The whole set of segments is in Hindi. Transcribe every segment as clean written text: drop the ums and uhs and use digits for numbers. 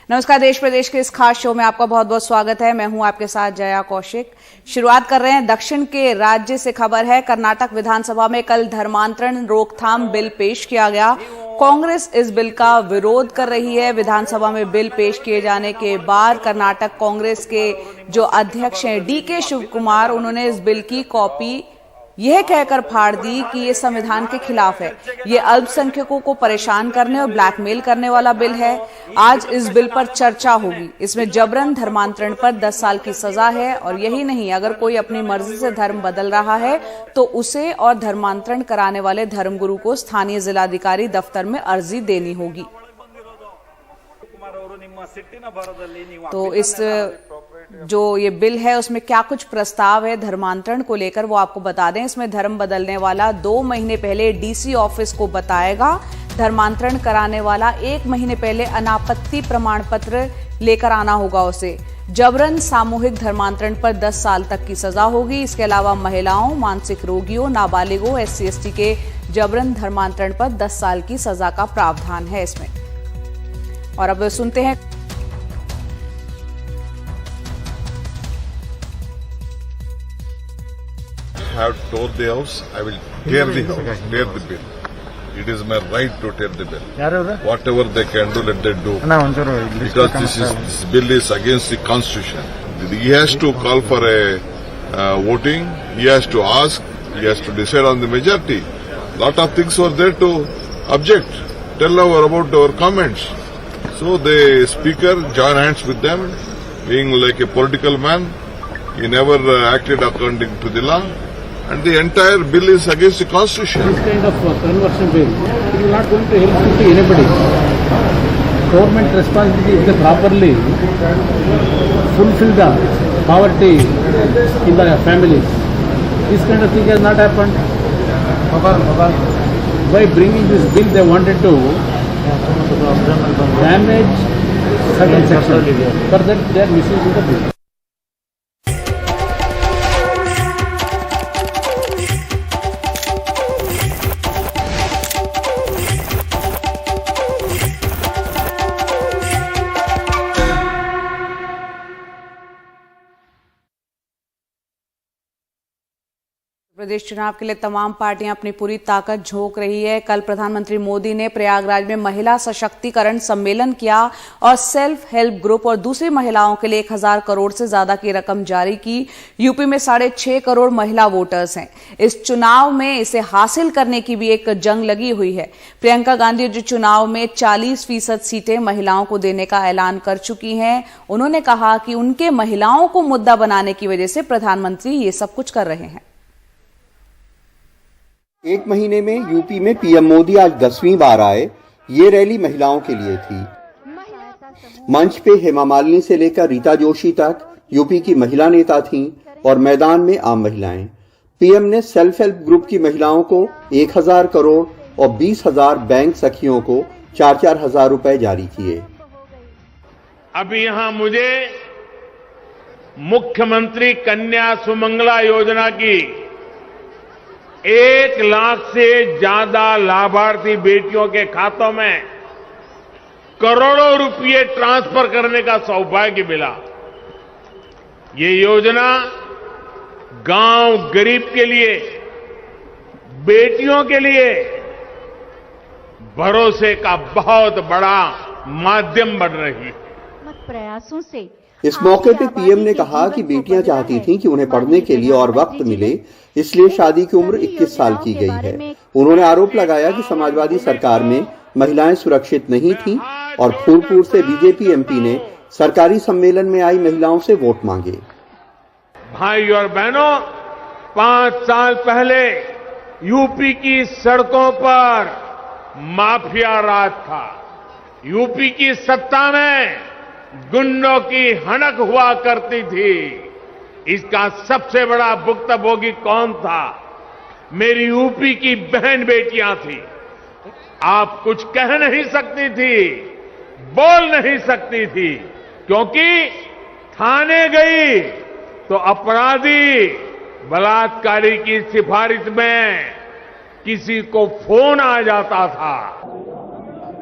नमस्कार, देश प्रदेश के इस खास शो में आपका बहुत बहुत स्वागत है। मैं हूं आपके साथ जया कौशिक। शुरुआत कर रहे हैं दक्षिण के राज्य से। खबर है कर्नाटक विधानसभा में कल धर्मांतरण रोकथाम बिल पेश किया गया। कांग्रेस इस बिल का विरोध कर रही है। विधानसभा में बिल पेश किए जाने के बाद कर्नाटक कांग्रेस के जो अध्यक्ष हैं DK शिवकुमार, उन्होंने इस बिल की कॉपी यह कहकर फाड़ दी कि ये संविधान के खिलाफ है। ये अल्पसंख्यकों को परेशान करने और ब्लैकमेल करने वाला बिल है। आज इस बिल पर चर्चा होगी। इसमें जबरन धर्मांतरण पर 10 साल की सजा है और यही नहीं, अगर कोई अपनी मर्जी से धर्म बदल रहा है तो उसे और धर्मांतरण कराने वाले धर्मगुरु को स्थानीय जिलाधिकारी दफ्तर में अर्जी देनी होगी। तो इस जो ये बिल है उसमें क्या कुछ प्रस्ताव है धर्मांतरण को लेकर, वो आपको बता दें। इसमें धर्म बदलने वाला 2 महीने पहले DC ऑफिस को बताएगा। धर्मांतरण कराने वाला 1 महीने पहले अनापत्ति प्रमाण पत्र लेकर आना होगा उसे। जबरन सामूहिक धर्मांतरण पर 10 साल तक की सजा होगी। इसके अलावा महिलाओं, मानसिक रोगियों, नाबालिगों, SC ST के जबरन धर्मांतरण पर 10 साल की सजा का प्रावधान है इसमें। और अब सुनते हैं have tore the house, I will tear the house, tear the bill. It is my right to tear the bill. Whatever they can do, let them do. Because this bill is against the constitution. He has to call for a voting. He has to ask. He has to decide on the majority. Lot of things were there to object. Tell about our comments. So the speaker joined hands with them, being like a political man. He never acted according to the law. And the entire bill is against the constitution. This kind of conversion bill, it is not going to help to anybody. Government responsibility is to properly fulfill the poverty in the families. This kind of thing has not happened. By bringing this bill, they wanted to damage certain sections. For that, they are misusing the bill. प्रदेश चुनाव के लिए तमाम पार्टियां अपनी पूरी ताकत झोंक रही है। कल प्रधानमंत्री मोदी ने प्रयागराज में महिला सशक्तिकरण सम्मेलन किया और सेल्फ हेल्प ग्रुप और दूसरी महिलाओं के लिए 1000 करोड़ से ज्यादा की रकम जारी की। यूपी में 6.5 करोड़ महिला वोटर्स हैं। इस चुनाव में इसे हासिल करने की भी एक जंग लगी हुई है। प्रियंका गांधी जो चुनाव में 40% सीटें महिलाओं को देने का ऐलान कर चुकी हैं। उन्होंने कहा कि उनके महिलाओं को मुद्दा बनाने की वजह से प्रधानमंत्री ये सब कुछ कर रहे हैं। 1 महीने में यूपी में PM मोदी आज 10वीं बार आए। ये रैली महिलाओं के लिए थी। मंच पे हेमा मालिनी से लेकर रीता जोशी तक यूपी की महिला नेता थीं और मैदान में आम महिलाएं। PM ने सेल्फ हेल्प ग्रुप की महिलाओं को 1000 करोड़ और 20,000 बैंक सखियों को 4-4 हजार रुपए जारी किए। अभी यहां मुझे मुख्यमंत्री कन्या सुमंगला योजना की 1 लाख से ज्यादा लाभार्थी बेटियों के खातों में करोड़ों रुपए ट्रांसफर करने का सौभाग्य मिला। ये योजना गांव गरीब के लिए, बेटियों के लिए भरोसे का बहुत बड़ा माध्यम बन रही है। प्रयासों से इस मौके पे PM ने कहा कि बेटियां चाहती थीं कि उन्हें पढ़ने के लिए और वक्त मिले, इसलिए शादी की उम्र 21 साल की गई है। उन्होंने आरोप लगाया कि समाजवादी सरकार में महिलाएं सुरक्षित नहीं थीं और फूलपुर से BJP MP ने सरकारी सम्मेलन में आई महिलाओं से वोट मांगे। भाई और बहनों, 5 साल पहले यूपी की सड़कों पर माफिया राज था। यूपी की सत्ता में गुंडों की हनक हुआ करती थी। इसका सबसे बड़ा भुक्तभोगी कौन था? मेरी यूपी की बहन बेटियां थी। आप कुछ कह नहीं सकती थी, बोल नहीं सकती थी, क्योंकि थाने गई तो अपराधी बलात्कारी की सिफारिश में किसी को फोन आ जाता था।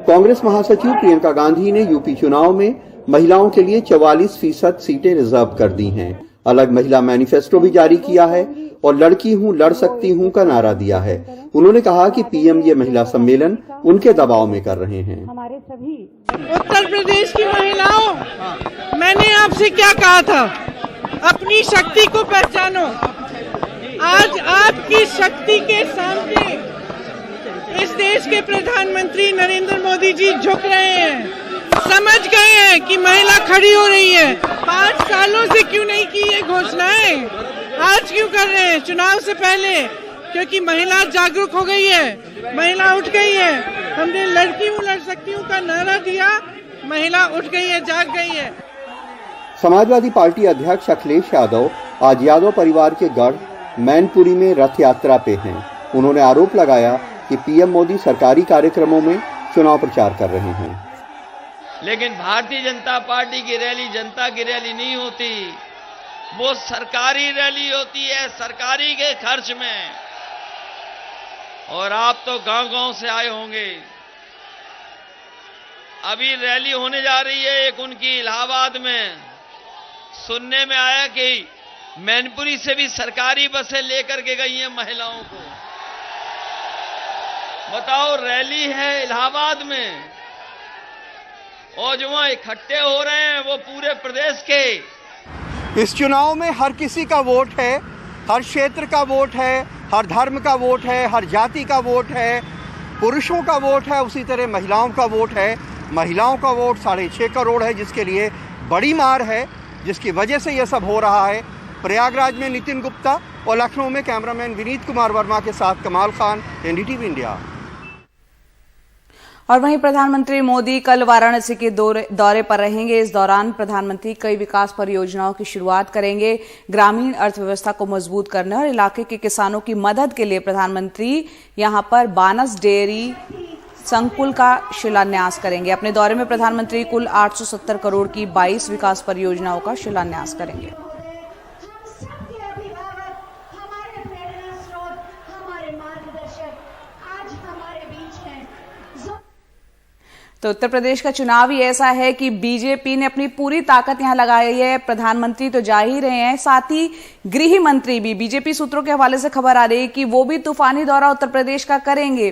कांग्रेस महासचिव प्रियंका गांधी ने यूपी चुनाव में महिलाओं के लिए 44% सीटें रिजर्व कर दी हैं। अलग महिला मैनिफेस्टो भी जारी किया है और लड़की हूँ लड़ सकती हूँ का नारा दिया है। उन्होंने कहा कि पीएम ये महिला सम्मेलन उनके दबाव में कर रहे हैं। उत्तर प्रदेश की महिलाओं, मैंने आपसे क्या कहा था? अपनी शक्ति को पहचानो। आज आपकी शक्ति के सामने इस देश के प्रधानमंत्री नरेंद्र मोदी जी झुक रहे हैं, समझ गए हैं कि महिला खड़ी हो रही है। 5 सालों से क्यों नहीं की ये घोषणाएं, आज क्यों कर रहे हैं? चुनाव से पहले, क्योंकि महिला जागरूक हो गई है, महिला उठ गई है। हमने लड़की हूँ लड़ सकती हूँ का नारा दिया, महिला उठ गई है, जाग गई है। समाजवादी पार्टी अध्यक्ष अखिलेश यादव आज यादव परिवार के गढ़ मैनपुरी में रथ यात्रा पे हैं। उन्होंने आरोप लगाया कि पीएम मोदी सरकारी कार्यक्रमों में चुनाव प्रचार कर रहे हैं। लेकिन भारतीय जनता पार्टी की रैली जनता की रैली नहीं होती, वो सरकारी रैली होती है, सरकारी के खर्च में। और आप तो गांव-गांव से आए होंगे। अभी रैली होने जा रही है एक उनकी इलाहाबाद में। सुनने में आया कि मैनपुरी से भी सरकारी बसें लेकर के गई हैं महिलाओं को। बताओ, रैली है इलाहाबाद में और जो वहां इकट्ठे हो रहे हैं वो पूरे प्रदेश के। इस चुनाव में हर किसी का वोट है, हर क्षेत्र का वोट है, हर धर्म का वोट है, हर जाति का वोट है, पुरुषों का वोट है, उसी तरह महिलाओं का वोट है। महिलाओं का वोट 6.5 करोड़ है, जिसके लिए बड़ी मार है, जिसकी वजह से यह सब हो रहा है। प्रयागराज में नितिन गुप्ता और लखनऊ में कैमरामैन विनीत कुमार वर्मा के साथ कमाल खान, एनडीटीवी इंडिया। और वहीं प्रधानमंत्री मोदी कल वाराणसी के दौरे पर रहेंगे। इस दौरान प्रधानमंत्री कई विकास परियोजनाओं की शुरुआत करेंगे। ग्रामीण अर्थव्यवस्था को मजबूत करने और इलाके के किसानों की मदद के लिए प्रधानमंत्री यहां पर बानस डेयरी संकुल का शिलान्यास करेंगे। अपने दौरे में प्रधानमंत्री कुल 870 करोड़ की 22 विकास परियोजनाओं का शिलान्यास करेंगे। तो उत्तर प्रदेश का चुनाव ही ऐसा है कि बीजेपी ने अपनी पूरी ताकत यहां लगाई है। प्रधानमंत्री तो जा ही रहे हैं, साथ ही गृह मंत्री भी। बीजेपी सूत्रों के हवाले से खबर आ रही है कि वो भी तूफानी दौरा उत्तर प्रदेश का करेंगे।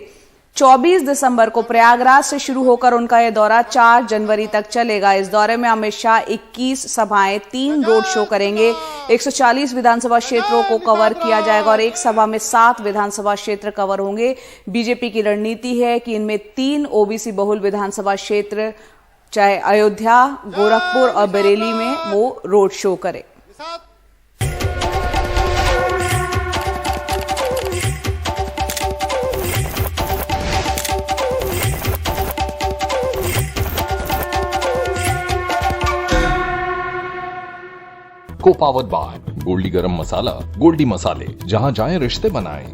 24 दिसंबर को प्रयागराज से शुरू होकर उनका यह दौरा 4 जनवरी तक चलेगा। इस दौरे में अमित शाह 21 सभाएं, 3 रोड शो करेंगे। 140 विधानसभा क्षेत्रों को कवर किया जाएगा और एक सभा में 7 विधानसभा क्षेत्र कवर होंगे। बीजेपी की रणनीति है कि इनमें 3 ओबीसी बहुल विधानसभा क्षेत्र, चाहे अयोध्या, गोरखपुर और बरेली में वो रोड शो करे। को पावर्ड बाय गोल्डी गरम मसाला, गोल्डी मसाले, जहां जाएं रिश्ते बनाएं।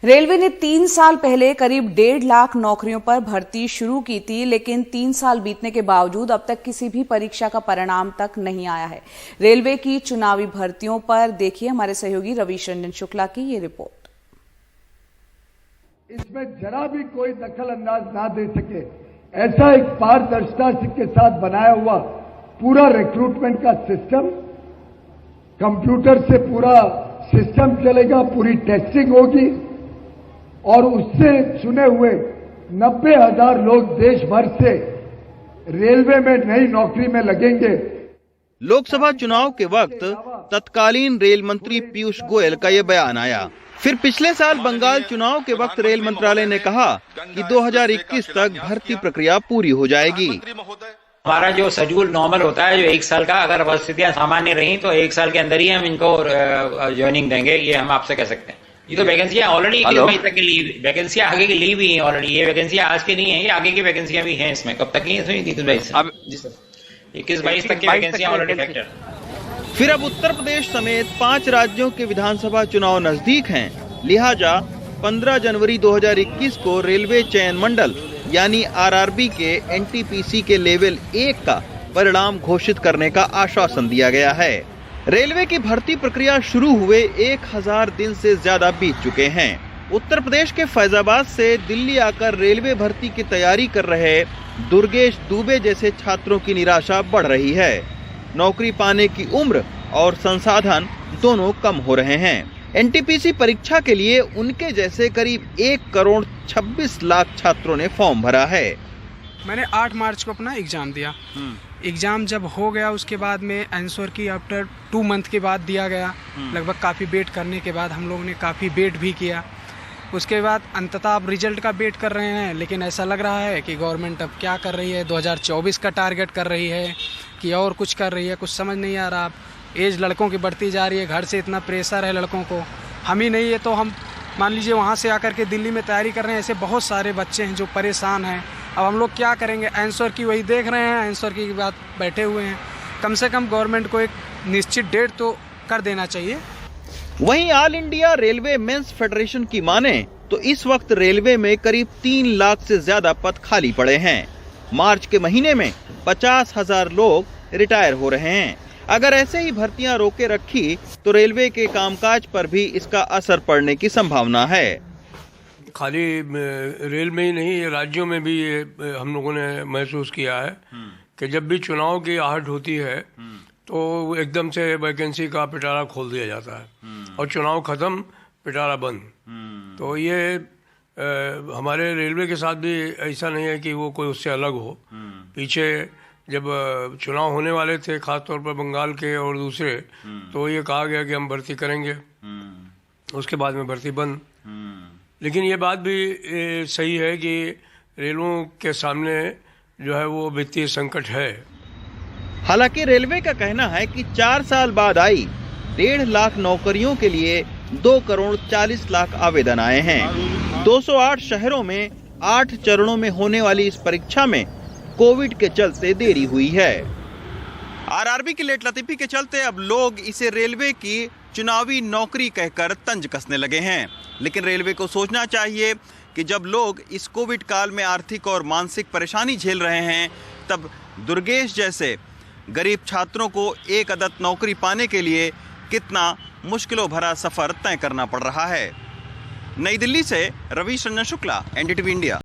रेलवे ने 3 साल पहले करीब 1.5 लाख नौकरियों पर भर्ती शुरू की थी, लेकिन 3 साल बीतने के बावजूद अब तक किसी भी परीक्षा का परिणाम तक नहीं आया है। रेलवे की चुनावी भर्तियों पर देखिए हमारे सहयोगी रवीश रंजन शुक्ला की ये रिपोर्ट। इसमें जरा भी कोई दखल अंदाज ना दे सके, ऐसा एक पारदर्शिता के साथ बनाया हुआ पूरा रिक्रूटमेंट का सिस्टम, कंप्यूटर से पूरा सिस्टम चलेगा, पूरी टेस्टिंग होगी और उससे चुने हुए 90,000 लोग देश भर से रेलवे में नई नौकरी में लगेंगे। लोकसभा चुनाव के वक्त तत्कालीन रेल मंत्री पीयूष गोयल का ये बयान आया। फिर पिछले साल बंगाल चुनाव के वक्त रेल मंत्रालय ने कहा कि 2021 तक भर्ती प्रक्रिया पूरी हो जाएगी। हमारा जो शेड्यूल नॉर्मल होता है, जो 1 साल का, अगर परिस्थितियां सामान्य रही तो 1 साल के अंदर ही हम इनको ज्वाइनिंग देंगे, ये हम आपसे कह सकते हैं। ये तो वैकेंसियां ऑलरेडी 21 मई तक की लीव, वैकेंसियां आगे की लीव ही है ऑलरेडी। ये वैकेंसियां आज की नहीं है, ये आगे की वैकेंसियां भी हैं इसमें। कब तक की है? 21-22 तक की वैकेंसियां ऑलरेडी फैक्टर। फिर अब उत्तर प्रदेश समेत 5 राज्यों के विधानसभा चुनाव नजदीक हैं, लिहाजा 15 जनवरी 2021 को रेलवे चयन मंडल यानी आरआरबी के एनटीपीसी के लेवल 1 का परिणाम घोषित करने का आश्वासन दिया गया है। रेलवे की भर्ती प्रक्रिया शुरू हुए 1000 दिन से ज्यादा बीत चुके हैं। उत्तर प्रदेश के फैजाबाद से दिल्ली आकर रेलवे भर्ती की तैयारी कर रहे दुर्गेश दुबे जैसे छात्रों की निराशा बढ़ रही है। नौकरी पाने की उम्र और संसाधन दोनों कम हो रहे हैं। एनटीपीसी परीक्षा के लिए उनके जैसे करीब 1,26,00,000 छात्रों ने फॉर्म भरा है। मैंने 8 मार्च को अपना एग्ज़ाम दिया। एग्ज़ाम जब हो गया उसके बाद में आंसर की आफ्टर 2 मंथ के बाद दिया गया। लगभग काफ़ी वेट करने के बाद हम लोगों ने काफ़ी वेट भी किया। उसके बाद अंततः अब रिजल्ट का वेट कर रहे हैं, लेकिन ऐसा लग रहा है कि गवर्नमेंट अब क्या कर रही है, 2024 का टारगेट कर रही है कि और कुछ कर रही है, कुछ समझ नहीं आ रहा। एज लड़कों की बढ़ती जा रही है, घर से इतना प्रेशर है लड़कों को, हम ही नहीं है तो हम मान लीजिए वहाँ से आकर के दिल्ली में तैयारी कर रहे हैं। ऐसे बहुत सारे बच्चे हैं जो परेशान हैं। अब हम लोग क्या करेंगे? आंसर की वही देख रहे हैं, आंसर की बात बैठे हुए हैं। कम से कम गवर्नमेंट को एक निश्चित डेट तो कर देना चाहिए। वहीं all India railway men's federation की माने तो इस वक्त रेलवे में करीब 3 लाख से ज्यादा पद खाली पड़े हैं। मार्च के महीने में 50,000 लोग रिटायर हो रहे हैं। अगर ऐसे ही भर्तियां रोके रखी तो रेलवे के कामकाज पर भी इसका असर पड़ने की संभावना है। खाली रेल में ही नहीं, राज्यों में भी ये हम लोगों ने महसूस किया है कि जब भी चुनाव की आहट होती है तो एकदम से वैकेंसी का पिटारा खोल दिया जाता है और चुनाव खत्म, पिटारा बंद। तो ये हमारे रेलवे के साथ भी ऐसा नहीं है कि वो कोई उससे अलग हो। पीछे जब चुनाव होने वाले थे, खासतौर पर बंगाल के और दूसरे, तो ये कहा गया कि हम भर्ती करेंगे, उसके बाद में भर्ती बंद। लेकिन ये बात भी सही है कि रेलों के सामने जो है वो वित्तीय संकट है। हालांकि रेलवे का कहना है कि 4 साल बाद आई 1.5 लाख नौकरियों के लिए 2,40,00,000 आवेदन आए हैं। 208 शहरों में 8 चरणों में होने वाली इस परीक्षा में कोविड के चलते देरी हुई है। आरआरबी की लेट लतीफी के चलते अब लोग इसे रेलवे की चुनावी नौकरी कहकर तंज कसने लगे हैं। लेकिन रेलवे को सोचना चाहिए कि जब लोग इस कोविड काल में आर्थिक और मानसिक परेशानी झेल रहे हैं, तब दुर्गेश जैसे गरीब छात्रों को एक अदद नौकरी पाने के लिए कितना मुश्किलों भरा सफर तय करना पड़ रहा है। नई दिल्ली से रवीश रंजन शुक्ला, एनडीटीवी इंडिया।